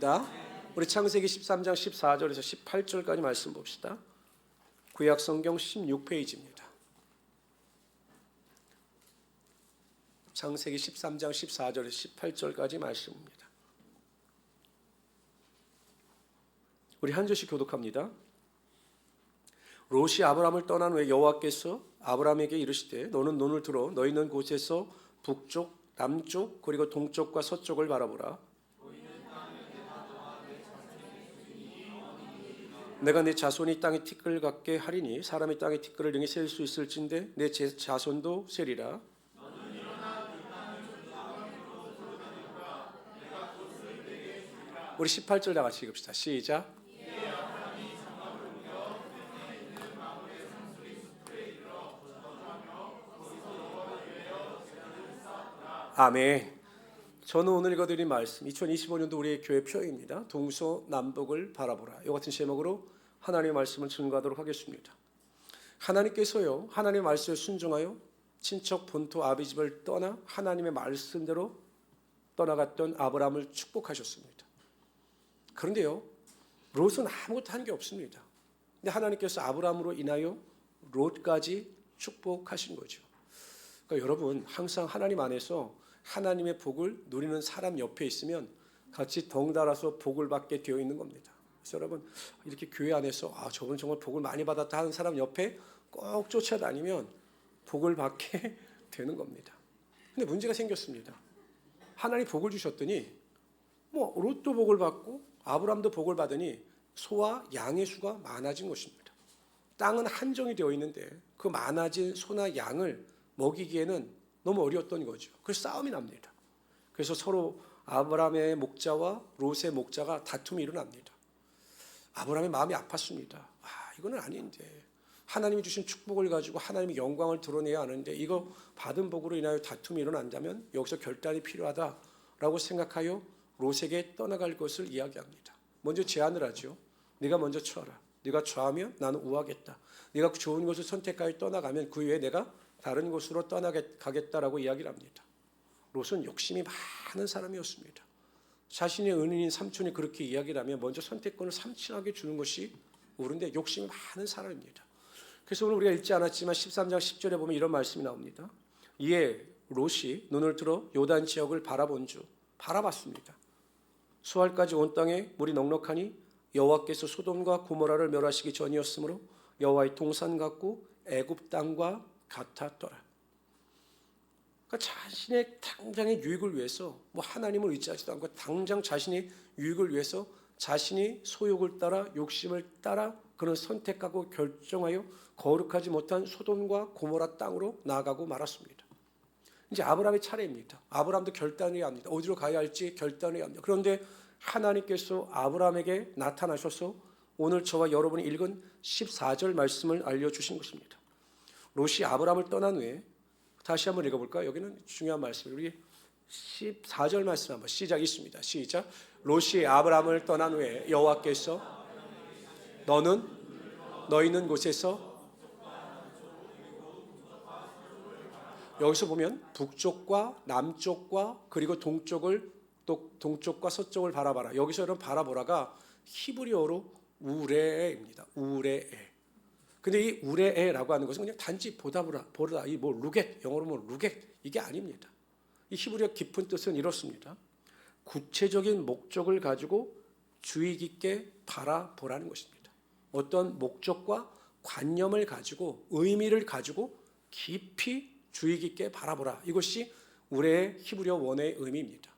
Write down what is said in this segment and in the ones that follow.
교독합니다. 우리 창세기 13장 14절에서 18절까지 말씀 봅시다. 구약 성경 16페이지입니다. 창세기 13장 14절에서 18절까지 말씀입니다. 우리 한 절씩 교독합니다. 롯이 아브람을 떠난 후에 여호와께서 아브람에게 이르시되 너는 눈을 들어 너희 있는 곳에서 북쪽, 남쪽 그리고 동쪽과 서쪽을 바라보라. 내가 내 자손이 땅에 티끌 같게 하리니 사람이 땅에 티끌을 능히 셀 수 있을진데 내 자손도 세리라. 우리 18절 다 같이 읽읍시다. 시작. 아멘. 저는 오늘 읽어드린 말씀 2025년도 우리의 교회 표입니다. 동서남북을 바라보라. 이 같은 제목으로 하나님의 말씀을 증거하도록 하겠습니다. 하나님께서요, 하나님의 말씀에 순종하여 친척 본토 아비집을 떠나 하나님의 말씀대로 떠나갔던 아브라함을 축복하셨습니다. 그런데요, 롯은 아무것도 한 게 없습니다. 근데 하나님께서 아브라함으로 인하여 롯까지 축복하신 거죠. 그러니까 여러분, 항상 하나님 안에서 하나님의 복을 누리는 사람 옆에 있으면 같이 덩달아서 복을 받게 되어 있는 겁니다. 그래서 여러분, 이렇게 교회 안에서 저분 정말 복을 많이 받았다 하는 사람 옆에 꼭 쫓아다니면 복을 받게 되는 겁니다. 근데 문제가 생겼습니다. 하나님 복을 주셨더니 롯도 복을 받고 아브람도 복을 받으니 소와 양의 수가 많아진 것입니다. 땅은 한정이 되어 있는데 그 많아진 소나 양을 먹이기에는 너무 어려웠던 거죠. 그래서 싸움이 납니다. 그래서 서로 아브라함의 목자와 롯의 목자가 다툼이 일어납니다. 아브라함의 마음이 아팠습니다. 이거는 아닌데 하나님이 주신 축복을 가지고 하나님의 영광을 드러내야 하는데 이거 받은 복으로 인하여 다툼이 일어난다면 여기서 결단이 필요하다라고 생각하여 롯에게 떠나갈 것을 이야기합니다. 먼저 제안을 하죠. 네가 먼저 처하라. 네가 처하면 나는 우하겠다. 네가 좋은 것을 선택하여 떠나가면 그 외에 내가 다른 곳으로 떠나가겠다라고 이야기를 합니다. 롯은 욕심이 많은 사람이었습니다. 자신의 은인인 삼촌이 그렇게 이야기를 하면 먼저 선택권을 삼촌에게 주는 것이 옳은데 욕심이 많은 사람입니다. 그래서 오늘 우리가 읽지 않았지만 13장 10절에 보면 이런 말씀이 나옵니다. 이에 롯이 눈을 들어 요단 지역을 바라봤습니다. 수알까지 온 땅에 물이 넉넉하니 여호와께서 소돔과 고모라를 멸하시기 전이었으므로 여호와의 동산 같고 애굽 땅과 같았더라. 그러니까 자신의 당장의 유익을 위해서 하나님을 의지하지도 않고 당장 자신의 유익을 위해서 자신이 소욕을 따라 욕심을 따라 그런 선택하고 결정하여 거룩하지 못한 소돔과 고모라 땅으로 나아가고 말았습니다. 이제 아브라함의 차례입니다. 아브라함도 결단을 해야 합니다. 어디로 가야 할지 결단을 해야 합니다. 그런데 하나님께서 아브라함에게 나타나셔서 오늘 저와 여러분이 읽은 14절 말씀을 알려주신 것입니다. 롯이 아브라함을 떠난 후에 다시 한번 읽어볼까요? 여기는 중요한 말씀을 우리 14절 말씀 한번 시작 있습니다. 시작. 롯이 아브라함을 떠난 후에 여호와께서 너희 있는 곳에서 여기서 보면 북쪽과 남쪽과 그리고 동쪽과 서쪽을 바라봐라. 여기서 이런 바라보라가 히브리어로 우레에입니다. 우레에. 근데 이 우레에라고 하는 것은 그냥 단지 보다 이 루겟, 영어로 루겟 이게 아닙니다. 이 히브리어 깊은 뜻은 이렇습니다. 구체적인 목적을 가지고 주의 깊게 바라보라는 것입니다. 어떤 목적과 관념을 가지고 의미를 가지고 깊이 주의 깊게 바라보라. 이것이 우레의 히브리어 원어의 의미입니다.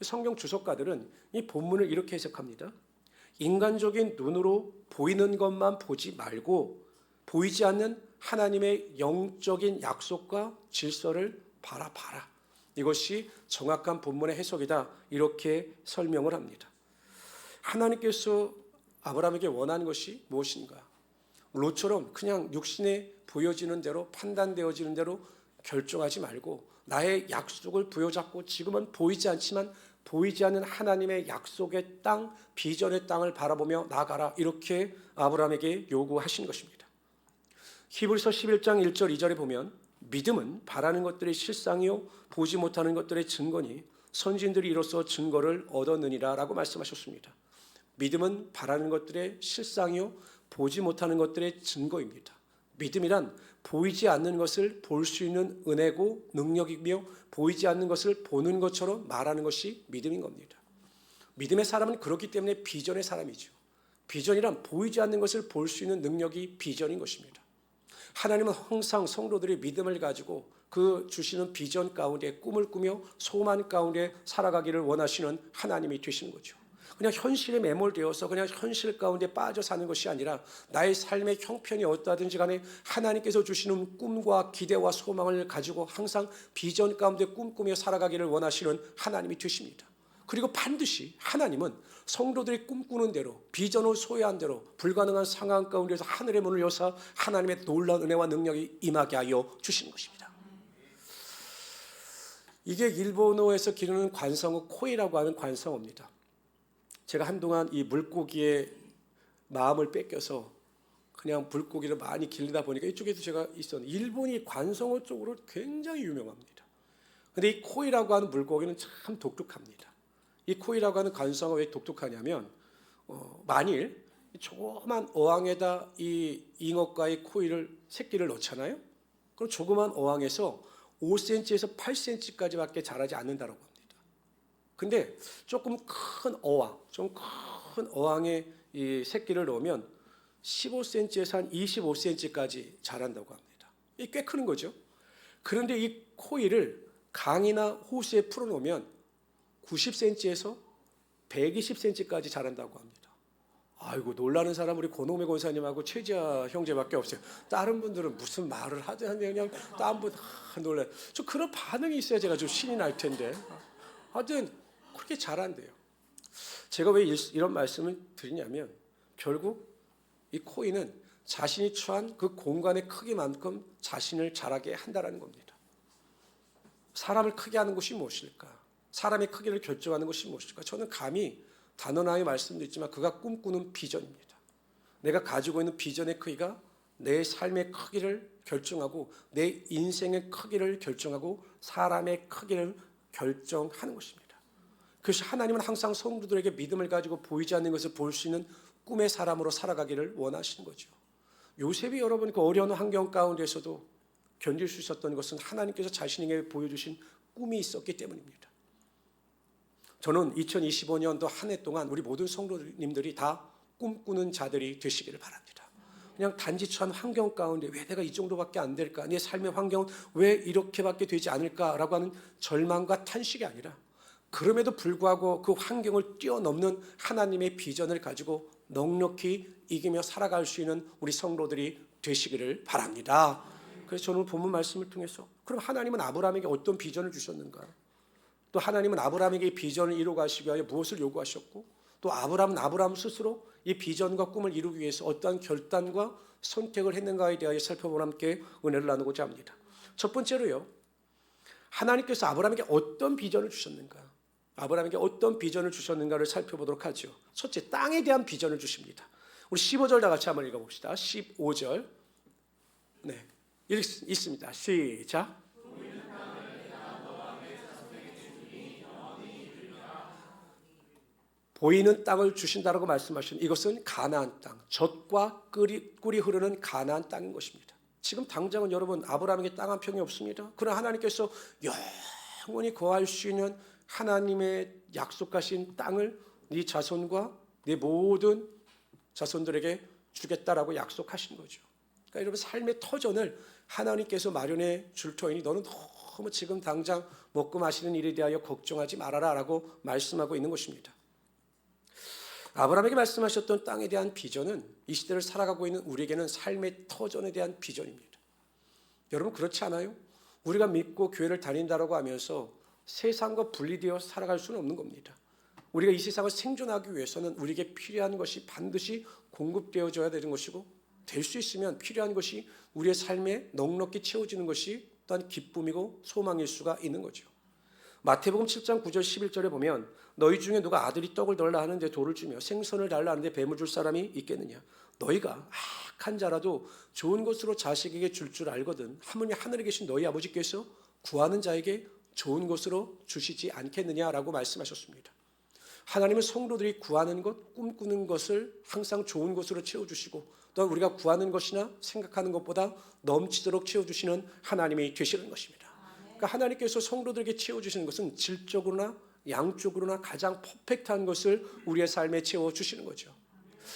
성경 주석가들은 이 본문을 이렇게 해석합니다. 인간적인 눈으로 보이는 것만 보지 말고 보이지 않는 하나님의 영적인 약속과 질서를 바라봐라. 이것이 정확한 본문의 해석이다. 이렇게 설명을 합니다. 하나님께서 아브라함에게 원하는 것이 무엇인가? 롯처럼 그냥 육신에 보여지는 대로 판단되어지는 대로 결정하지 말고 나의 약속을 부여잡고 지금은 보이지 않지만 보이지 않는 하나님의 약속의 땅, 비전의 땅을 바라보며 나아가라. 이렇게 아브라함에게 요구하신 것입니다. 히브리서 11장 1절 2절에 보면 믿음은 바라는 것들의 실상이요 보지 못하는 것들의 증거니 선진들이 이로써 증거를 얻었느니라 라고 말씀하셨습니다. 믿음은 바라는 것들의 실상이요 보지 못하는 것들의 증거입니다. 믿음이란 보이지 않는 것을 볼 수 있는 은혜고 능력이며 보이지 않는 것을 보는 것처럼 말하는 것이 믿음인 겁니다. 믿음의 사람은 그렇기 때문에 비전의 사람이죠. 비전이란 보이지 않는 것을 볼 수 있는 능력이 비전인 것입니다. 하나님은 항상 성도들이 믿음을 가지고 그 주시는 비전 가운데 꿈을 꾸며 소망 가운데 살아가기를 원하시는 하나님이 되시는 거죠. 그냥 현실에 매몰되어서 그냥 현실 가운데 빠져 사는 것이 아니라 나의 삶의 형편이 어떠하든지 간에 하나님께서 주시는 꿈과 기대와 소망을 가지고 항상 비전 가운데 꿈꾸며 살아가기를 원하시는 하나님이 되십니다. 그리고 반드시 하나님은 성도들이 꿈꾸는 대로 비전을 소유한 대로 불가능한 상황 가운데서 하늘의 문을 여사 하나님의 놀라운 은혜와 능력이 임하게 하여 주시는 것입니다. 이게 일본어에서 기르는 관성어 코이라고 하는 관성어입니다. 제가 한동안 이 물고기의 마음을 뺏겨서 그냥 물고기를 많이 기르다 보니까 이쪽에도 제가 있었는데 일본이 관성어 쪽으로 굉장히 유명합니다. 그런데 이 코이라고 하는 물고기는 참 독특합니다. 이 코이라고 하는 관성어가 왜 독특하냐면 만일 조그만 어항에다 이 잉어과의 코이를 새끼를 넣잖아요. 그럼 조그만 어항에서 5cm에서 8cm까지밖에 자라지 않는다고 합니다. 근데 조금 큰 어항, 좀 큰 어항에 이 새끼를 넣으면 15cm에서 한 25cm까지 자란다고 합니다. 이게 꽤 크는 거죠. 그런데 이 코이를 강이나 호수에 풀어놓으면 90cm에서 120cm까지 자란다고 합니다. 아이고 놀라는 사람 우리 고노메 권사님하고 최지아 형제밖에 없어요. 다른 분들은 무슨 말을 하든 그냥 다른 분 놀라요. 저 그런 반응이 있어야 제가 좀 신이 날 텐데. 하여튼 그렇게 잘한대요. 제가 왜 이런 말씀을 드리냐면 결국 이 코이는 자신이 처한 그 공간의 크기만큼 자신을 자라게 한다는 겁니다. 사람을 크게 하는 것이 무엇일까? 사람의 크기를 결정하는 것이 무엇일까? 저는 감히 단언하게 말씀드리지만 그가 꿈꾸는 비전입니다. 내가 가지고 있는 비전의 크기가 내 삶의 크기를 결정하고 내 인생의 크기를 결정하고 사람의 크기를 결정하는 것입니다. 그래서 하나님은 항상 성도들에게 믿음을 가지고 보이지 않는 것을 볼 수 있는 꿈의 사람으로 살아가기를 원하시는 거죠. 요셉이 여러분 그 어려운 환경 가운데서도 견딜 수 있었던 것은 하나님께서 자신에게 보여주신 꿈이 있었기 때문입니다. 저는 2025년도 한 해 동안 우리 모든 성도님들이 다 꿈꾸는 자들이 되시기를 바랍니다. 그냥 단지 처한 환경 가운데 왜 내가 이 정도밖에 안 될까? 내 삶의 환경은 왜 이렇게밖에 되지 않을까라고 하는 절망과 탄식이 아니라 그럼에도 불구하고 그 환경을 뛰어넘는 하나님의 비전을 가지고 넉넉히 이기며 살아갈 수 있는 우리 성도들이 되시기를 바랍니다. 그래서 저는 본문 말씀을 통해서 그럼 하나님은 아브라함에게 어떤 비전을 주셨는가? 또 하나님은 아브라함에게 비전을 이루어가시기 위하여 무엇을 요구하셨고 또 아브라함은 아브라함 스스로 이 비전과 꿈을 이루기 위해서 어떠한 결단과 선택을 했는가에 대하여 살펴보며 함께 은혜를 나누고자 합니다. 첫 번째로요. 하나님께서 아브라함에게 어떤 비전을 주셨는가? 아브라함에게 어떤 비전을 주셨는가를 살펴보도록 하죠. 첫째, 땅에 대한 비전을 주십니다. 우리 15절 다 같이 한번 읽어봅시다. 15절. 네, 있습니다. 시작. 보이는 땅을 주신다라고 말씀하시는 이것은 가나안 땅, 젖과 꿀이 흐르는 가나안 땅인 것입니다. 지금 당장은 여러분 아브라함에게 땅 한 평이 없습니다. 그러나 하나님께서 영원히 거할 수 있는 하나님의 약속하신 땅을 네 자손과 네 모든 자손들에게 주겠다라고 약속하신 거죠. 그러니까 여러분 삶의 터전을 하나님께서 마련해 줄 터이니 너는 너무 지금 당장 먹고 마시는 일에 대하여 걱정하지 말아라라고 말씀하고 있는 것입니다. 아브라함에게 말씀하셨던 땅에 대한 비전은 이 시대를 살아가고 있는 우리에게는 삶의 터전에 대한 비전입니다. 여러분 그렇지 않아요? 우리가 믿고 교회를 다닌다라고 하면서 세상과 분리되어 살아갈 수는 없는 겁니다. 우리가 이 세상을 생존하기 위해서는 우리에게 필요한 것이 반드시 공급되어져야 되는 것이고 될 수 있으면 필요한 것이 우리의 삶에 넉넉히 채워지는 것이 또한 기쁨이고 소망일 수가 있는 거죠. 마태복음 7장 9절 11절에 보면 너희 중에 누가 아들이 떡을 달라 하는데 돌을 주며 생선을 달라 하는데 뱀을 줄 사람이 있겠느냐? 너희가 악한 자라도 좋은 것으로 자식에게 줄 알거든 하물며 하늘에 계신 너희 아버지께서 구하는 자에게 좋은 것으로 주시지 않겠느냐라고 말씀하셨습니다. 하나님은 성도들이 구하는 것, 꿈꾸는 것을 항상 좋은 것으로 채워주시고 또한 우리가 구하는 것이나 생각하는 것보다 넘치도록 채워주시는 하나님이 되시는 것입니다. 그러니까 하나님께서 성도들에게 채워주시는 것은 질적으로나 양쪽으로나 가장 퍼펙트한 것을 우리의 삶에 채워주시는 거죠.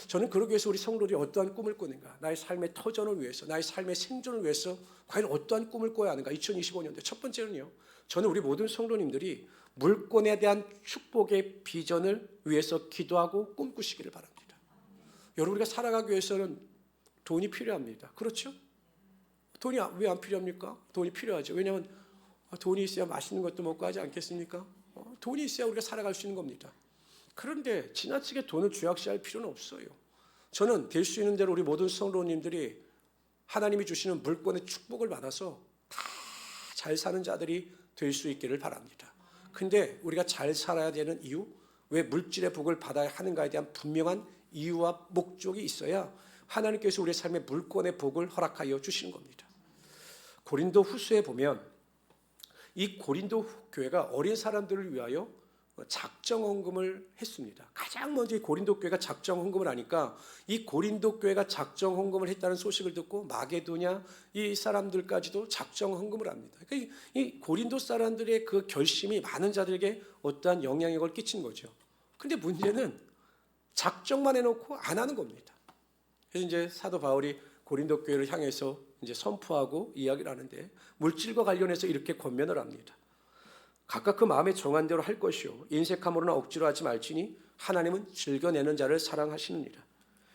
저는 그러기 위해서 우리 성도들이 어떠한 꿈을 꾸는가, 나의 삶의 터전을 위해서, 나의 삶의 생존을 위해서 과연 어떠한 꿈을 꿔야 하는가. 2025년도 첫 번째는요, 저는 우리 모든 성도님들이 물권에 대한 축복의 비전을 위해서 기도하고 꿈꾸시기를 바랍니다. 여러분, 우리가 살아가기 위해서는 돈이 필요합니다. 그렇죠? 돈이 왜 안 필요합니까? 돈이 필요하죠. 왜냐하면 돈이 있어야 맛있는 것도 먹고 하지 않겠습니까? 돈이 있어야 우리가 살아갈 수 있는 겁니다. 그런데 지나치게 돈을 죄악시할 필요는 없어요. 저는 될 수 있는 대로 우리 모든 성도님들이 하나님이 주시는 물권의 축복을 받아서 다 잘 사는 자들이 될 수 있기를 바랍니다. 근데 우리가 잘 살아야 되는 이유, 왜 물질의 복을 받아야 하는가에 대한 분명한 이유와 목적이 있어야 하나님께서 우리의 삶의 물권의 복을 허락하여 주시는 겁니다. 고린도 후서에 보면 이 고린도 교회가 어린 사람들을 위하여 작정 헌금을 했습니다. 가장 먼저 이 고린도 교회가 작정 헌금을 하니까 이 고린도 교회가 작정 헌금을 했다는 소식을 듣고 마게도냐 이 사람들까지도 작정 헌금을 합니다. 그러니까 이 고린도 사람들의 그 결심이 많은 자들에게 어떠한 영향력을 끼친 거죠. 근데 문제는 작정만 해놓고 안 하는 겁니다. 그래서 이제 사도 바울이 고린도 교회를 향해서 이제 선포하고 이야기를 하는데 물질과 관련해서 이렇게 권면을 합니다. 각각 그 마음에 정한 대로 할 것이요 인색함으로나 억지로 하지 말지니 하나님은 즐겨내는 자를 사랑하시느니라.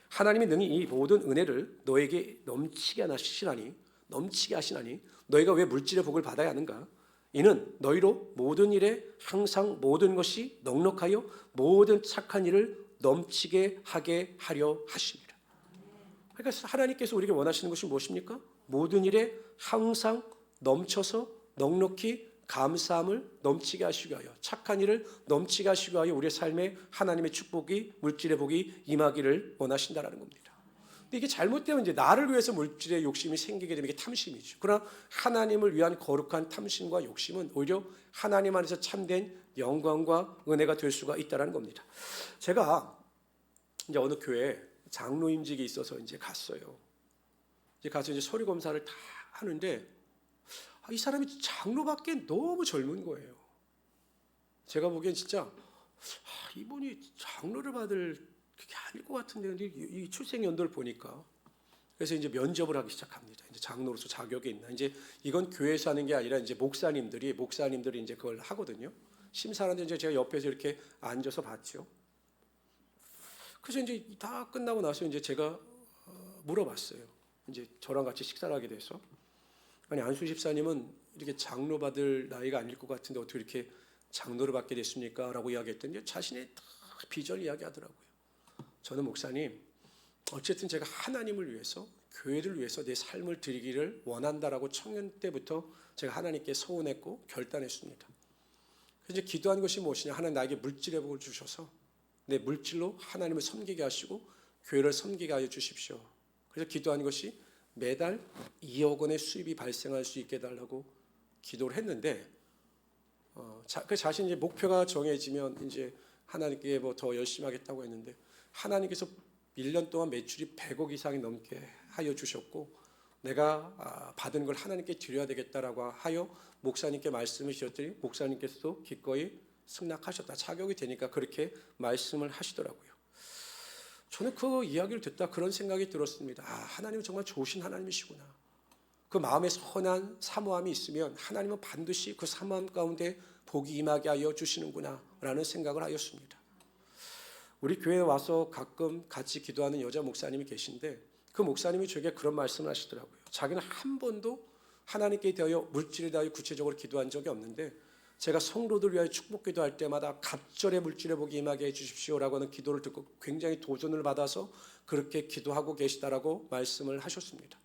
하나님이 능히 이 모든 은혜를 너에게 넘치게 하시나니 너희가 왜 물질의 복을 받아야 하는가? 이는 너희로 모든 일에 항상 모든 것이 넉넉하여 모든 착한 일을 넘치게 하게 하려 하십니다. 그러니까 하나님께서 우리에게 원하시는 것이 무엇입니까? 모든 일에 항상 넘쳐서 넉넉히 감사함을 넘치게 하시기 위하여, 착한 일을 넘치게 하시기 위하여 우리의 삶에 하나님의 축복이, 물질의 복이 임하기를 원하신다라는 겁니다. 근데 이게 잘못되면 이제 나를 위해서 물질의 욕심이 생기게 되면 이게 탐심이죠. 그러나 하나님을 위한 거룩한 탐심과 욕심은 오히려 하나님 안에서 참된 영광과 은혜가 될 수가 있다라는 겁니다. 제가 이제 어느 교회에 장로임직이 있어서 이제 갔어요. 이제 가서 이제 서류 검사를 다 하는데 이 사람이 장로밖에 너무 젊은 거예요. 제가 보기엔 진짜 이분이 장로를 받을 그게 아닐 것 같은데, 근데 이 출생 연도를 보니까 그래서 이제 면접을 하기 시작합니다. 이제 장로로서 자격이 있나? 이제 이건 교회에서 하는 게 아니라 이제 목사님들이 이제 그걸 하거든요. 심사하는데 이제 제가 옆에서 이렇게 앉아서 봤죠. 그래서 이제 다 끝나고 나서 이제 제가 물어봤어요. 이제 저랑 같이 식사를 하게 돼서. 아니, 안수 집사님은 이렇게 장로 받을 나이가 아닐 것 같은데 어떻게 이렇게 장로를 받게 됐습니까? 라고 이야기했더니 자신의 비전을 이야기하더라고요. 저는 목사님, 어쨌든 제가 하나님을 위해서, 교회를 위해서 내 삶을 드리기를 원한다라고 청년 때부터 제가 하나님께 서원했고 결단했습니다. 그래서 이제 기도한 것이 무엇이냐? 하나님 나에게 물질의 복을 주셔서 내 물질로 하나님을 섬기게 하시고 교회를 섬기게 하여 주십시오. 그래서 기도한 것이 매달 2억 원의 수입이 발생할 수 있게 해달라고 기도를 했는데, 그 자신이 목표가 정해지면 이제 하나님께 뭐 더 열심히 하겠다고 했는데 하나님께서 1년 동안 매출이 100억 이상이 넘게 하여 주셨고 내가 받은 걸 하나님께 드려야 되겠다라고 하여 목사님께 말씀을 주셨더니 목사님께서도 기꺼이 승낙하셨다. 자격이 되니까 그렇게 말씀을 하시더라고요. 저는 그 이야기를 듣다 그런 생각이 들었습니다. 하나님은 정말 좋으신 하나님이시구나. 그 마음에 선한 사모함이 있으면 하나님은 반드시 그 사모함 가운데 복이 임하게 하여 주시는구나 라는 생각을 하였습니다. 우리 교회에 와서 가끔 같이 기도하는 여자 목사님이 계신데 그 목사님이 저에게 그런 말씀을 하시더라고요. 자기는 한 번도 하나님께 대하여 물질에 대하여 구체적으로 기도한 적이 없는데 제가 성도들 위하여 축복 기도할 때마다 갑절의 물질의 복이 임하게 해주십시오라고 하는 기도를 듣고 굉장히 도전을 받아서 그렇게 기도하고 계시다라고 말씀을 하셨습니다.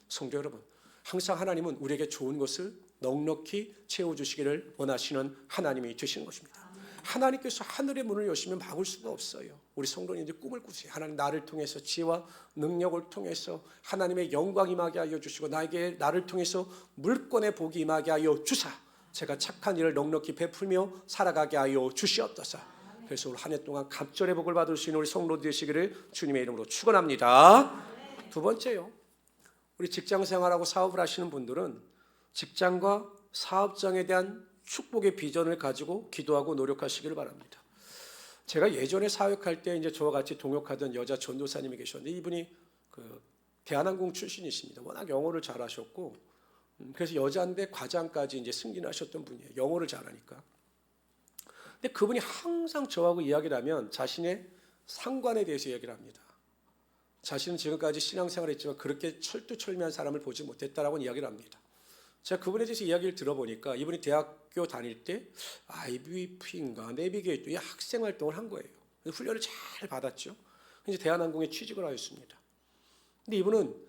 성도 여러분, 항상 하나님은 우리에게 좋은 것을 넉넉히 채워주시기를 원하시는 하나님이 되시는 것입니다. 하나님께서 하늘의 문을 여시면 막을 수가 없어요. 우리 성도님들 꿈을 꾸세요. 하나님 나를 통해서 지혜와 능력을 통해서 하나님의 영광 임하게 하여 주시고 나를 통해서 물권의 복이 임하게 하여 주사 제가 착한 일을 넉넉히 베풀며 살아가게 하여 주시옵소서. 그래서 오늘 한 해 동안 갑절의 복을 받을 수 있는 우리 성도 되시기를 주님의 이름으로 축원합니다. 두 번째요, 우리 직장 생활하고 사업을 하시는 분들은 직장과 사업장에 대한 축복의 비전을 가지고 기도하고 노력하시기를 바랍니다. 제가 예전에 사역할 때 이제 저와 같이 동역하던 여자 전도사님이 계셨는데, 이분이 대한항공 출신이십니다. 워낙 영어를 잘하셨고, 그래서 여자인데 과장까지 이제 승진하셨던 분이에요. 영어를 잘하니까. 근데 그분이 항상 저하고 이야기를 하면 자신의 상관에 대해서 이야기를 합니다. 자신은 지금까지 신앙생활을 했지만 그렇게 철두철미한 사람을 보지 못했다라고 이야기를 합니다. 제가 그분에 대해서 이야기를 들어보니까 이분이 대학교 다닐 때 IBP인가 내비게이터 이 학생 활동을 한 거예요. 훈련을 잘 받았죠. 이제 대한항공에 취직을 하였습니다. 근데 이분은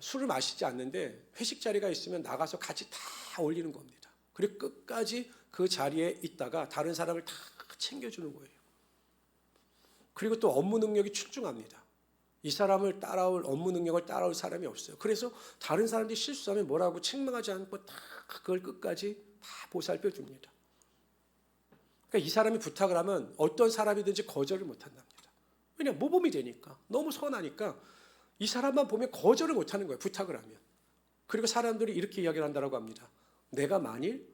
술을 마시지 않는데 회식 자리가 있으면 나가서 같이 다 올리는 겁니다. 그리고 끝까지 그 자리에 있다가 다른 사람을 다 챙겨주는 거예요. 그리고 또 업무 능력이 출중합니다. 이 사람을 따라올, 업무 능력을 따라올 사람이 없어요. 그래서 다른 사람들이 실수하면 뭐라고 책망하지 않고 다 그걸 끝까지 다 보살펴 줍니다. 그러니까 이 사람이 부탁을 하면 어떤 사람이든지 거절을 못 한답니다. 왜냐하면 모범이 되니까, 너무 선하니까 이 사람만 보면 거절을 못 하는 거예요, 부탁을 하면. 그리고 사람들이 이렇게 이야기를 한다고 합니다. 내가 만일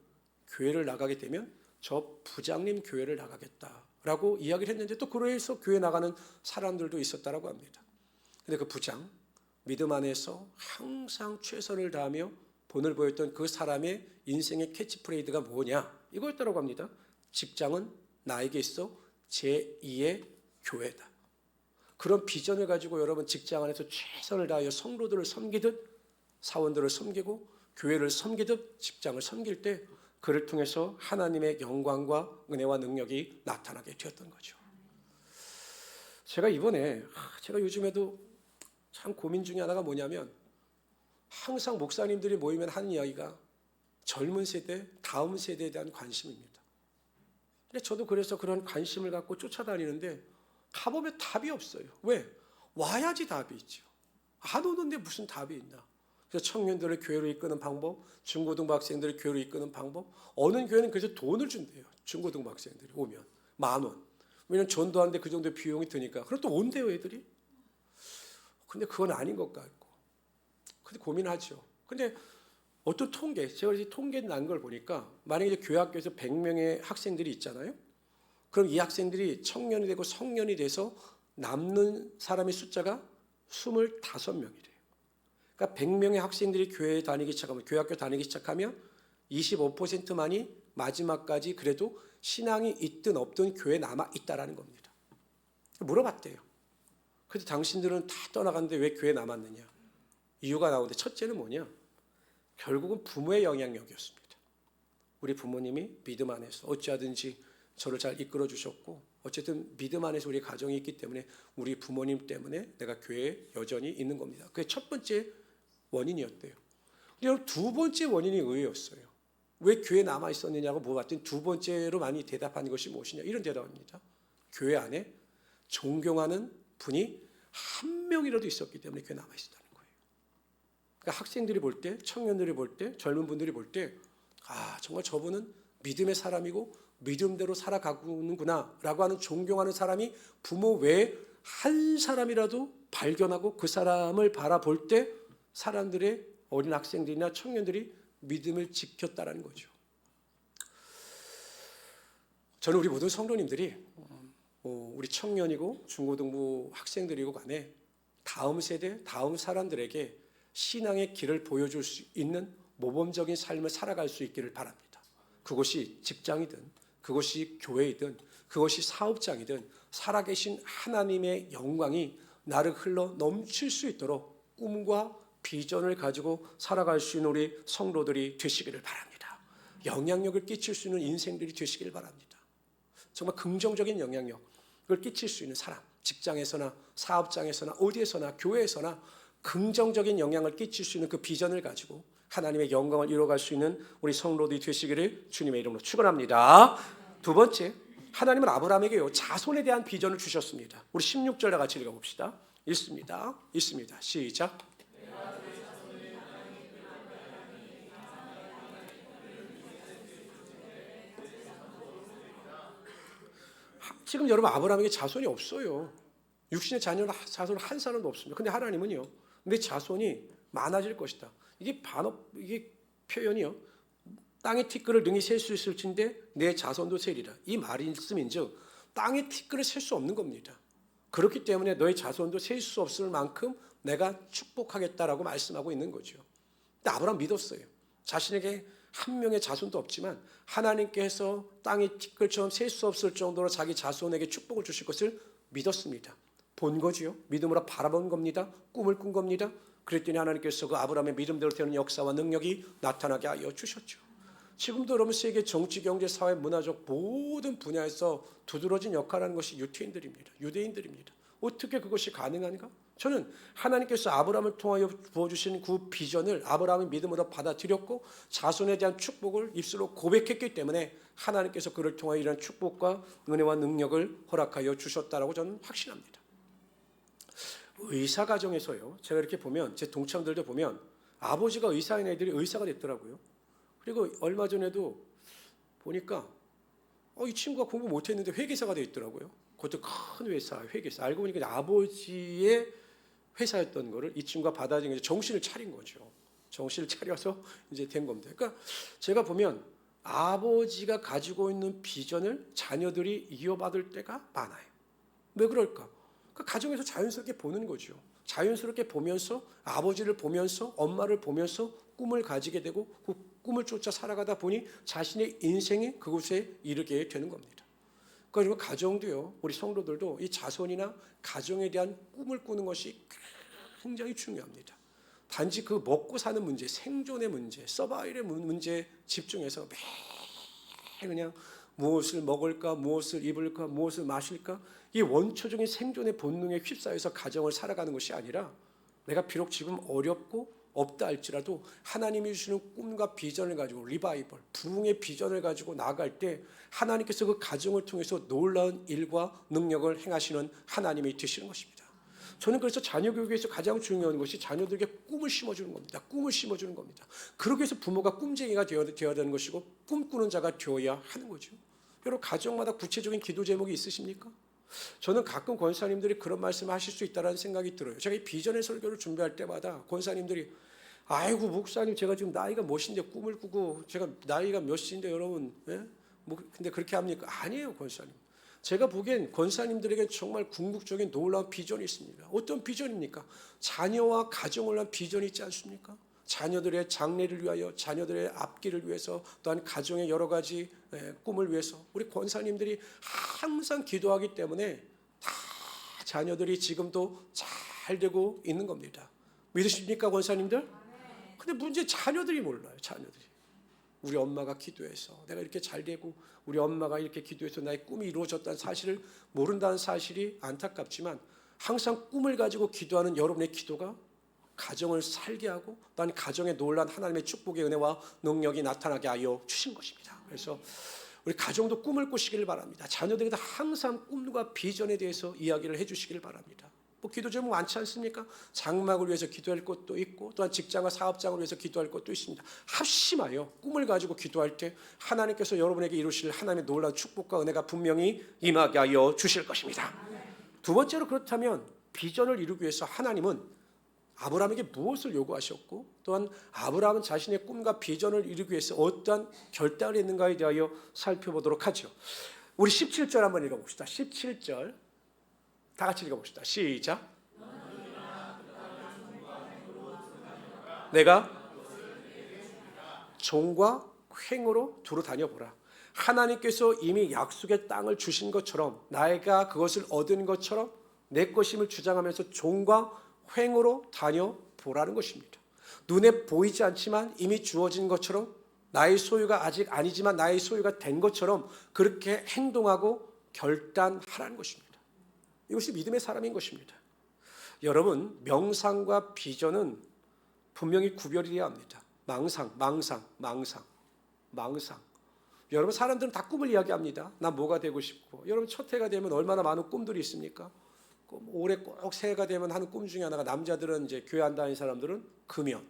교회를 나가게 되면 저 부장님 교회를 나가겠다라고 이야기를 했는데 또 그래서 교회 나가는 사람들도 있었다라고 합니다. 근데 그 부장, 믿음 안에서 항상 최선을 다하며 본을 보였던 그 사람의 인생의 캐치프레이즈가 뭐냐? 이거였다고 합니다. 직장은 나에게 있어 제2의 교회다. 그런 비전을 가지고 여러분 직장 안에서 최선을 다하여 성도들을 섬기듯 사원들을 섬기고 교회를 섬기듯 직장을 섬길 때 그를 통해서 하나님의 영광과 은혜와 능력이 나타나게 되었던 거죠. 제가 요즘에도 참 고민 중에 하나가 뭐냐면, 항상 목사님들이 모이면 하는 이야기가 젊은 세대, 다음 세대에 대한 관심입니다. 근데 저도 그래서 그런 관심을 갖고 쫓아다니는데 가보면 답이 없어요. 왜? 와야지 답이 있죠. 안 오는데 무슨 답이 있나? 그래서 청년들을 교회로 이끄는 방법, 중고등부 학생들을 교회로 이끄는 방법, 어느 교회는 그래서 돈을 준대요. 중고등부 학생들이 오면 10,000원. 왜냐면 전도하는데 그 정도 비용이 드니까. 그럼 또 온대요, 애들이. 근데 그건 아닌 것 같고. 근데 고민하죠. 근데 어떤 제가 이제 통계 난 걸 보니까, 만약에 교회 학교에서 100명의 학생들이 있잖아요. 그럼 이 학생들이 청년이 되고 성년이 돼서 남는 사람의 숫자가 25명이래요. 그러니까 100명의 학생들이 교회 학교 다니기 시작하면 25%만이 마지막까지 그래도 신앙이 있든 없든 교회에 남아 있다라는 겁니다. 물어봤대요. 그래서 당신들은 다 떠나갔는데 왜 교회에 남았느냐? 이유가 나오는데, 첫째는 뭐냐? 결국은 부모의 영향력이었습니다. 우리 부모님이 믿음 안에서 어찌하든지 저를 잘 이끌어 주셨고, 어쨌든 믿음 안에서 우리 가정이 있기 때문에 우리 부모님 때문에 내가 교회에 여전히 있는 겁니다. 그게 첫 번째 원인이었대요. 그리고 두 번째 원인이 의외였어요. 왜 교회에 남아 있었느냐고 물어봤더니 두 번째로 많이 대답하는 것이 무엇이냐, 이런 대답입니다. 교회 안에 존경하는 분이 한 명이라도 있었기 때문에 교회에 남아 있었다는 거예요. 그러니까 학생들이 볼 때, 청년들이 볼 때, 젊은 분들이 볼 때, 정말 저분은 믿음의 사람이고 믿음대로 살아가는구나 라고 하는 존경하는 사람이 부모 외에 한 사람이라도 발견하고 그 사람을 바라볼 때 사람들의, 어린 학생들이나 청년들이 믿음을 지켰다라는 거죠. 저는 우리 모든 성도님들이 우리 청년이고 중고등부 학생들이고 간에 다음 세대, 다음 사람들에게 신앙의 길을 보여줄 수 있는 모범적인 삶을 살아갈 수 있기를 바랍니다. 그것이 직장이든 그것이 교회이든 그것이 사업장이든 살아계신 하나님의 영광이 나를 흘러 넘칠 수 있도록 꿈과 비전을 가지고 살아갈 수 있는 우리 성도들이 되시기를 바랍니다. 영향력을 끼칠 수 있는 인생들이 되시기를 바랍니다. 정말 긍정적인 영향력을 끼칠 수 있는 사람, 직장에서나 사업장에서나 어디에서나 교회에서나 긍정적인 영향을 끼칠 수 있는 그 비전을 가지고 하나님의 영광을 이루어갈 수 있는 우리 성도들이 되시기를 주님의 이름으로 축원합니다. 두 번째, 하나님은 아브라함에게요 자손에 대한 비전을 주셨습니다. 우리 16절에 같이 읽어봅시다. 있습니다. 시작. 지금 여러분 아브라함에게 자손이 없어요. 육신의 자손 한 사람도 없습니다. 근데 하나님은요, 내 자손이 많아질 것이다. 이게 표현이요. 땅의 티끌을 능히 셀 수 있을진데 내 자손도 세리라. 이 말씀인즉 땅의 티끌을 셀 수 없는 겁니다. 그렇기 때문에 너의 자손도 셀 수 없을 만큼 내가 축복하겠다라고 말씀하고 있는 거죠. 근데 아브라함 믿었어요. 자신에게 한 명의 자손도 없지만 하나님께서 땅의 티끌처럼 셀 수 없을 정도로 자기 자손에게 축복을 주실 것을 믿었습니다. 본 거지요. 믿음으로 바라본 겁니다. 꿈을 꾼 겁니다. 그랬더니 하나님께서 그 아브라함의 믿음대로 되는 역사와 능력이 나타나게 하여 주셨죠. 지금도 여러분 세계 정치, 경제, 사회, 문화적 모든 분야에서 두드러진 역할을 하는 것이 유대인들입니다. 어떻게 그것이 가능한가? 저는 하나님께서 아브라함을 통하여 부어주신 그 비전을 아브라함의 믿음으로 받아들였고 자손에 대한 축복을 입술로 고백했기 때문에 하나님께서 그를 통하여 이런 축복과 은혜와 능력을 허락하여 주셨다라고 저는 확신합니다. 의사 가정에서요, 제가 이렇게 보면 제 동창들도 보면 아버지가 의사인 애들이 의사가 됐더라고요. 그리고 얼마 전에도 보니까 이 친구가 공부 못했는데 회계사가 되어 있더라고요. 그것도 큰 회사, 회계사. 알고 보니까 아버지의 회사였던 거를 이 친구가 받아들인 정신을 차린 거죠. 정신을 차려서 이제 된 겁니다. 그러니까 제가 보면 아버지가 가지고 있는 비전을 자녀들이 이어받을 때가 많아요. 왜 그럴까? 그러니까 가정에서 자연스럽게 보는 거죠. 자연스럽게 보면서 아버지를 보면서 엄마를 보면서 꿈을 가지게 되고 그 꿈을 쫓아 살아가다 보니 자신의 인생이 그곳에 이르게 되는 겁니다. 그리고 가정도요, 우리 성도들도 이 자손이나 가정에 대한 꿈을 꾸는 것이 굉장히 중요합니다. 단지 그 먹고 사는 문제, 생존의 문제, 서바이벌의 문제에 집중해서 매일 그냥 무엇을 먹을까, 무엇을 입을까, 무엇을 마실까, 이 원초적인 생존의 본능에 휩싸여서 가정을 살아가는 것이 아니라 내가 비록 지금 어렵고 없다 할지라도 하나님이 주시는 꿈과 비전을 가지고 리바이벌, 부흥의 비전을 가지고 나아갈 때 하나님께서 그 가정을 통해서 놀라운 일과 능력을 행하시는 하나님이 되시는 것입니다. 저는 그래서 자녀 교육에서 가장 중요한 것이 자녀들에게 꿈을 심어주는 겁니다. 꿈을 심어주는 겁니다. 그러기 위해서 부모가 꿈쟁이가 되어야 되는 것이고 꿈꾸는 자가 되어야 하는 거죠. 여러분 가정마다 구체적인 기도 제목이 있으십니까? 저는 가끔 권사님들이 그런 말씀을 하실 수 있다는 생각이 들어요. 제가 이 비전의 설교를 준비할 때마다 권사님들이 아이고 목사님 제가 지금 나이가 몇인데 꿈을 꾸고 제가 나이가 몇인데 여러분 근데 그렇게 합니까? 아니에요 권사님. 제가 보기엔 권사님들에게 정말 궁극적인 놀라운 비전이 있습니다. 어떤 비전입니까? 자녀와 가정을 위한 비전이 있지 않습니까? 자녀들의 장래를 위하여, 자녀들의 앞길을 위해서, 또한 가정의 여러 가지 꿈을 위해서 우리 권사님들이 항상 기도하기 때문에 다 자녀들이 지금도 잘 되고 있는 겁니다. 믿으십니까 권사님들? 근데 문제 자녀들이 몰라요. 자녀들이. 우리 엄마가 기도해서 내가 이렇게 잘 되고 우리 엄마가 이렇게 기도해서 나의 꿈이 이루어졌다는 사실을 모른다는 사실이 안타깝지만 항상 꿈을 가지고 기도하는 여러분의 기도가 가정을 살게 하고 또한 가정에 놀란 하나님의 축복의 은혜와 능력이 나타나게 하여 주신 것입니다. 그래서 우리 가정도 꿈을 꾸시길 바랍니다. 자녀들에게 항상 꿈과 비전에 대해서 이야기를 해주시길 바랍니다. 뭐 기도 제목 많지 않습니까? 장막을 위해서 기도할 것도 있고 또한 직장과 사업장을 위해서 기도할 것도 있습니다. 합심하여 꿈을 가지고 기도할 때 하나님께서 여러분에게 이루실 하나님의 놀라운 축복과 은혜가 분명히 임하게 하여 주실 것입니다. 두 번째로 그렇다면 비전을 이루기 위해서 하나님은 아브라함에게 무엇을 요구하셨고 또한 아브라함은 자신의 꿈과 비전을 이루기 위해서 어떠한 결단을 했는가에 대하여 살펴보도록 하죠. 우리 17절 한번 읽어봅시다. 17절 다 같이 읽어봅시다. 시작. 내가 종과 횡으로 두루 다녀보라. 하나님께서 이미 약속의 땅을 주신 것처럼 나이가 그것을 얻은 것처럼 내 것임을 주장하면서 종과 횡으로 다녀보라는 것입니다. 눈에 보이지 않지만 이미 주어진 것처럼 나의 소유가 아직 아니지만 나의 소유가 된 것처럼 그렇게 행동하고 결단하라는 것입니다. 이것이 믿음의 사람인 것입니다. 여러분 명상과 비전은 분명히 구별이 되어야 합니다. 망상. 여러분 사람들은 다 꿈을 이야기합니다. 나 뭐가 되고 싶고. 여러분 첫 해가 되면 얼마나 많은 꿈들이 있습니까? 올해 꼭 새해가 되면 하는 꿈 중에 하나가 남자들은 이제 교회 안 다니는 사람들은 금연을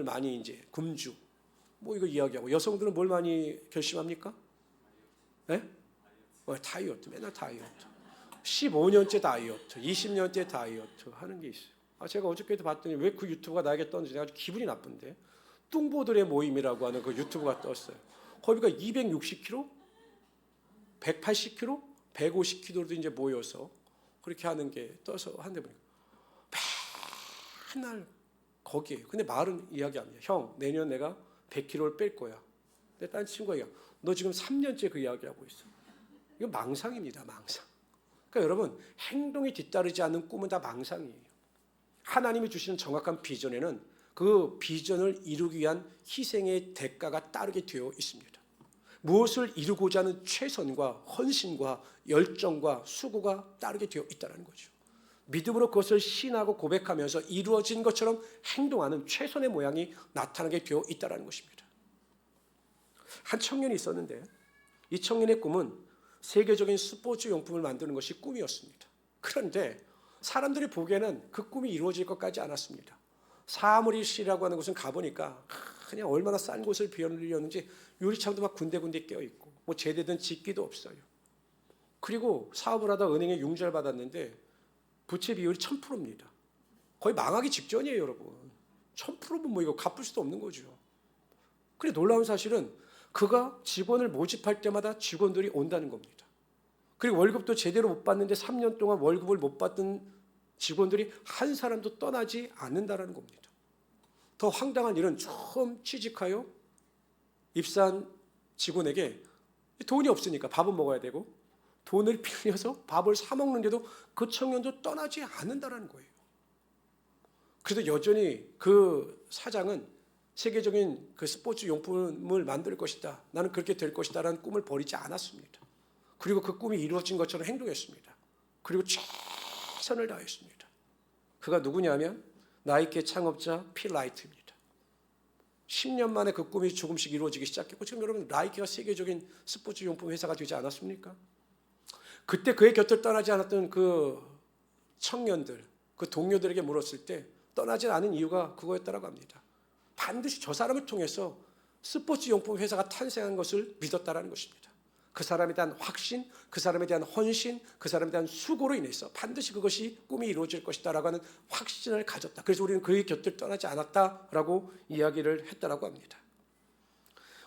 많이 이제 금주 뭐 이거 이야기하고 여성들은 뭘 많이 결심합니까? 네? 다이어트, 맨날 다이어트. 15년째 다이어트, 20년째 다이어트 하는 게 있어요. 제가 어저께도 봤더니 왜 그 유튜브가 나에게 떴는지 아주 기분이 나쁜데, 뚱보들의 모임이라고 하는 그 유튜브가 떴어요. 거기가 260kg, 180kg, 150kg도 이제 모여서 그렇게 하는 게 떠서 한데 보니까 맨날 거기에요. 근데 말은 이야기합니다. 형, 내년 내가 100kg를 뺄 거야. 근데 딴 친구가 얘기해요. 너 지금 3년째 그 이야기하고 있어. 이거 망상입니다. 망상. 그러니까 여러분, 행동이 뒤따르지 않는 꿈은 다 망상이에요. 하나님이 주시는 정확한 비전에는 그 비전을 이루기 위한 희생의 대가가 따르게 되어 있습니다. 무엇을 이루고자 하는 최선과 헌신과 열정과 수고가 따르게 되어 있다는 거죠. 믿음으로 그것을 신하고 고백하면서 이루어진 것처럼 행동하는 최선의 모양이 나타나게 되어 있다는 것입니다. 한 청년이 있었는데 이 청년의 꿈은 세계적인 스포츠 용품을 만드는 것이 꿈이었습니다. 그런데 사람들이 보기에는 그 꿈이 이루어질 것까지 않았습니다. 사무리시라고 하는 곳은 가보니까 그냥 얼마나 싼 곳을 빌렸는지 유리창도 막 군데군데 껴있고 뭐 제대된 집기도 없어요. 그리고 사업을 하다 은행에 융자를 받았는데 부채 비율이 1000%입니다. 거의 망하기 직전이에요, 여러분. 1000%면 뭐 이거 갚을 수도 없는 거죠. 그런데 놀라운 사실은 그가 직원을 모집할 때마다 직원들이 온다는 겁니다. 그리고 월급도 제대로 못 받는데 3년 동안 월급을 못 받던 직원들이 한 사람도 떠나지 않는다는 겁니다. 더 황당한 일은 처음 취직하여 입사한 직원에게 돈이 없으니까 밥은 먹어야 되고 돈을 빌려서 밥을 사 먹는데도 그 청년도 떠나지 않는다는 거예요. 그래도 여전히 그 사장은 세계적인 그 스포츠 용품을 만들 것이다, 나는 그렇게 될 것이다 라는 꿈을 버리지 않았습니다. 그리고 그 꿈이 이루어진 것처럼 행동했습니다. 그리고 최선을 다했습니다. 그가 누구냐면 나이키 창업자 필 라이트입니다. 10년 만에 그 꿈이 조금씩 이루어지기 시작했고 지금 여러분 나이키가 세계적인 스포츠 용품 회사가 되지 않았습니까? 그때 그의 곁을 떠나지 않았던 그 청년들, 그 동료들에게 물었을 때 떠나지 않은 이유가 그거였다라고 합니다. 반드시 저 사람을 통해서 스포츠 용품 회사가 탄생한 것을 믿었다라는 것입니다. 그 사람에 대한 확신, 그 사람에 대한 헌신, 그 사람에 대한 수고로 인해서 반드시 그것이 꿈이 이루어질 것이다라고 하는 확신을 가졌다. 그래서 우리는 그의 곁을 떠나지 않았다라고 이야기를 했다라고 합니다.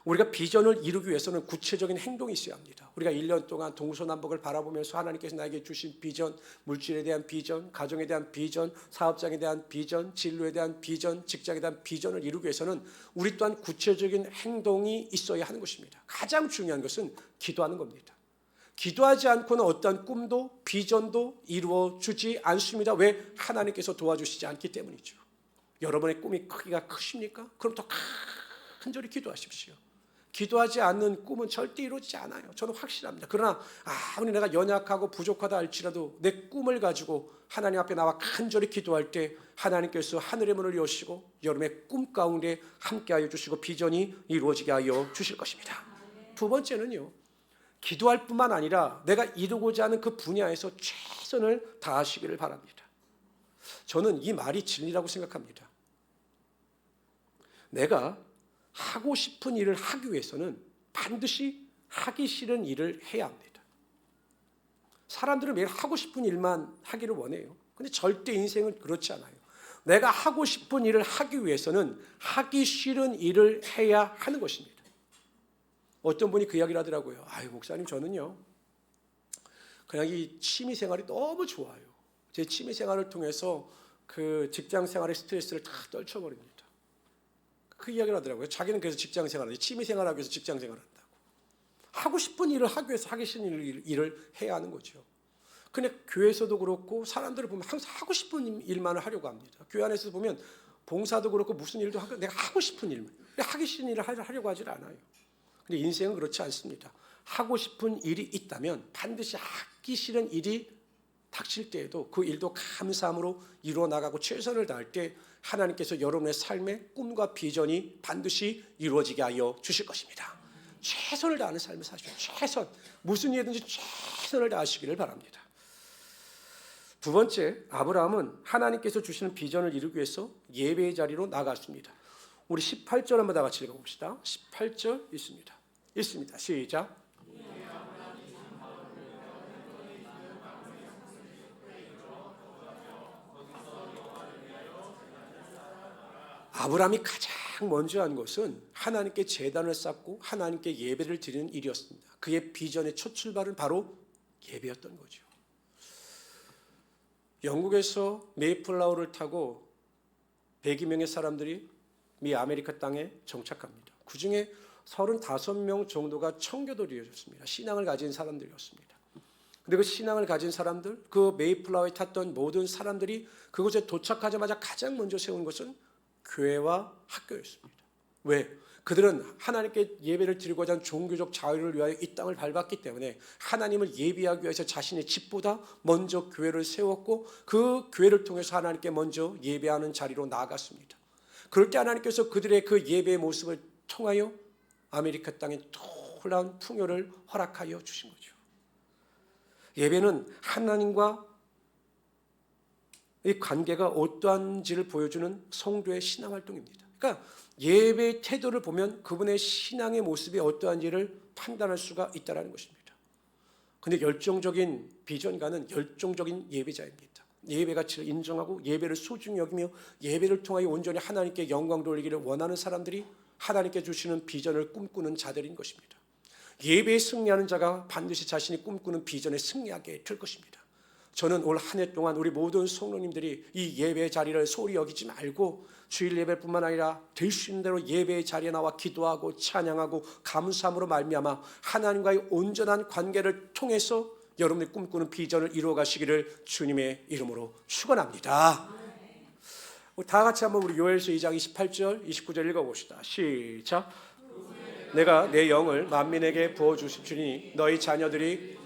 우리가 비전을 이루기 위해서는 구체적인 행동이 있어야 합니다. 우리가 1년 동안 동서남북을 바라보면서 하나님께서 나에게 주신 비전, 물질에 대한 비전, 가정에 대한 비전, 사업장에 대한 비전, 진로에 대한 비전, 직장에 대한 비전을 이루기 위해서는 우리 또한 구체적인 행동이 있어야 하는 것입니다. 가장 중요한 것은 기도하는 겁니다. 기도하지 않고는 어떠한 꿈도 비전도 이루어지지 않습니다. 왜? 하나님께서 도와주시지 않기 때문이죠. 여러분의 꿈이 크기가 크십니까? 그럼 더 간절히 기도하십시오. 기도하지 않는 꿈은 절대 이루어지지 않아요. 저는 확실합니다. 그러나 아무리 내가 연약하고 부족하다 할지라도 내 꿈을 가지고 하나님 앞에 나와 간절히 기도할 때 하나님께서 하늘의 문을 여시고 여러분의 꿈 가운데 함께하여 주시고 비전이 이루어지게 하여 주실 것입니다. 두 번째는요, 기도할 뿐만 아니라 내가 이루고자 하는 그 분야에서 최선을 다하시기를 바랍니다. 저는 이 말이 진리라고 생각합니다. 내가 하고 싶은 일을 하기 위해서는 반드시 하기 싫은 일을 해야 합니다. 사람들은 매일 하고 싶은 일만 하기를 원해요. 근데 절대 인생은 그렇지 않아요. 내가 하고 싶은 일을 하기 위해서는 하기 싫은 일을 해야 하는 것입니다. 어떤 분이 그 이야기를 하더라고요. 아유, 목사님, 저는요 그냥 이 취미 생활이 너무 좋아요. 제 취미 생활을 통해서 그 직장 생활의 스트레스를 다 떨쳐버립니다. 그 이야기를 하더라고요. 자기는 그래서 직장 생활을, 취미 생활을 하기 위해서 직장 생활을 한다고. 하고 싶은 일을 하기 위해서 하기 싫은 일을 해야 하는 거죠. 근데 교회에서도 그렇고 사람들을 보면 항상 하고 싶은 일만을 하려고 합니다. 교회 안에서 보면 봉사도 그렇고 무슨 일도 하고 내가 하고 싶은 일만, 하기 싫은 일을 하려고 하질 않아요. 근데 인생은 그렇지 않습니다. 하고 싶은 일이 있다면 반드시 하기 싫은 일이 닥칠 때에도 그 일도 감사함으로 이루어 나가고 최선을 다할 때 하나님께서 여러분의 삶의 꿈과 비전이 반드시 이루어지게 하여 주실 것입니다. 최선을 다하는 삶을 사십시오. 최선, 무슨 일이든지 최선을 다하시기를 바랍니다. 두 번째, 아브라함은 하나님께서 주시는 비전을 이루기 위해서 예배의 자리로 나갔습니다. 우리 18절 한번 다 같이 읽어봅시다. 18절 있습니다. 시작. 아브라함이 가장 먼저 한 것은 하나님께 제단을 쌓고 하나님께 예배를 드리는 일이었습니다. 그의 비전의 첫 출발은 바로 예배였던 거죠. 영국에서 메이플라워를 타고 100여 명의 사람들이 미 아메리카 땅에 정착합니다. 그 중에 35명 정도가 청교도였습니다. 신앙을 가진 사람들이었습니다. 근데 그 신앙을 가진 사람들, 그 메이플라워에 탔던 모든 사람들이 그곳에 도착하자마자 가장 먼저 세운 것은 교회와 학교였습니다. 왜? 그들은 하나님께 예배를 드리고자 하는 종교적 자유를 위하여 이 땅을 밟았기 때문에 하나님을 예배하기 위해서 자신의 집보다 먼저 교회를 세웠고 그 교회를 통해서 하나님께 먼저 예배하는 자리로 나아갔습니다. 그럴 때 하나님께서 그들의 그 예배의 모습을 통하여 아메리카 땅에 놀라운 풍요를 허락하여 주신 거죠. 예배는 하나님과 이 관계가 어떠한지를 보여주는 성도의 신앙활동입니다. 그러니까 예배의 태도를 보면 그분의 신앙의 모습이 어떠한지를 판단할 수가 있다는 것입니다. 그런데 열정적인 비전가는 열정적인 예배자입니다. 예배 가치를 인정하고 예배를 소중히 여기며 예배를 통하여 온전히 하나님께 영광 돌리기를 원하는 사람들이 하나님께 주시는 비전을 꿈꾸는 자들인 것입니다. 예배에 승리하는 자가 반드시 자신이 꿈꾸는 비전에 승리하게 될 것입니다. 저는 올 한 해 동안 우리 모든 성도님들이 이 예배의 자리를 소홀히 여기지 말고 주일 예배뿐만 아니라 될 수 있는 대로 예배의 자리에 나와 기도하고 찬양하고 감사함으로 말미암아 하나님과의 온전한 관계를 통해서 여러분이 꿈꾸는 비전을 이루어 가시기를 주님의 이름으로 축원합니다. 다 같이 한번 우리 요엘서 2장 28절 29절 읽어봅시다. 시작. 내가 내 영을 만민에게 부어주십시니 너희 자녀들이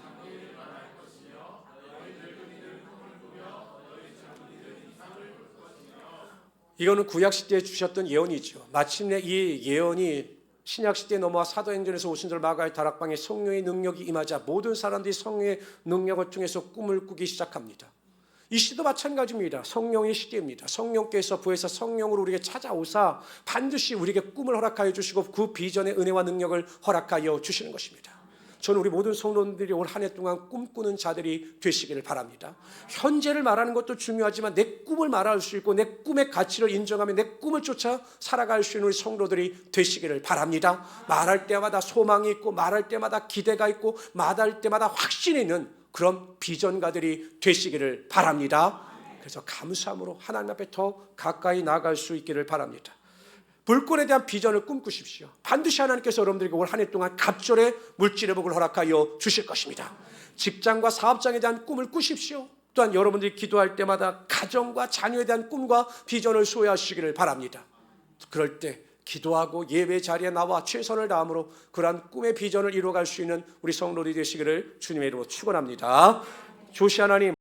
이거는 구약시대에 주셨던 예언이죠. 마침내 이 예언이 신약시대에 넘어와 사도행전에서 오순절 마가의 다락방에 성령의 능력이 임하자 모든 사람들이 성령의 능력을 통해서 꿈을 꾸기 시작합니다. 이 시도 마찬가지입니다. 성령의 시대입니다. 성령께서 부에서 성령으로 우리에게 찾아오사 반드시 우리에게 꿈을 허락하여 주시고 그 비전의 은혜와 능력을 허락하여 주시는 것입니다. 저는 우리 모든 성도들이 올 한 해 동안 꿈꾸는 자들이 되시기를 바랍니다. 현재를 말하는 것도 중요하지만 내 꿈을 말할 수 있고 내 꿈의 가치를 인정하며 내 꿈을 쫓아 살아갈 수 있는 우리 성도들이 되시기를 바랍니다. 말할 때마다 소망이 있고 말할 때마다 기대가 있고 말할 때마다 확신이 있는 그런 비전가들이 되시기를 바랍니다. 그래서 감사함으로 하나님 앞에 더 가까이 나아갈 수 있기를 바랍니다. 불꽃에 대한 비전을 꿈꾸십시오. 반드시 하나님께서 여러분들에게 올 한 해 동안 갑절의 물질의 복을 허락하여 주실 것입니다. 직장과 사업장에 대한 꿈을 꾸십시오. 또한 여러분들이 기도할 때마다 가정과 자녀에 대한 꿈과 비전을 소유하시기를 바랍니다. 그럴 때 기도하고 예배 자리에 나와 최선을 다함으로 그러한 꿈의 비전을 이루어갈 수 있는 우리 성도들이 되시기를 주님의 이름으로 축원합니다. 조시 하나님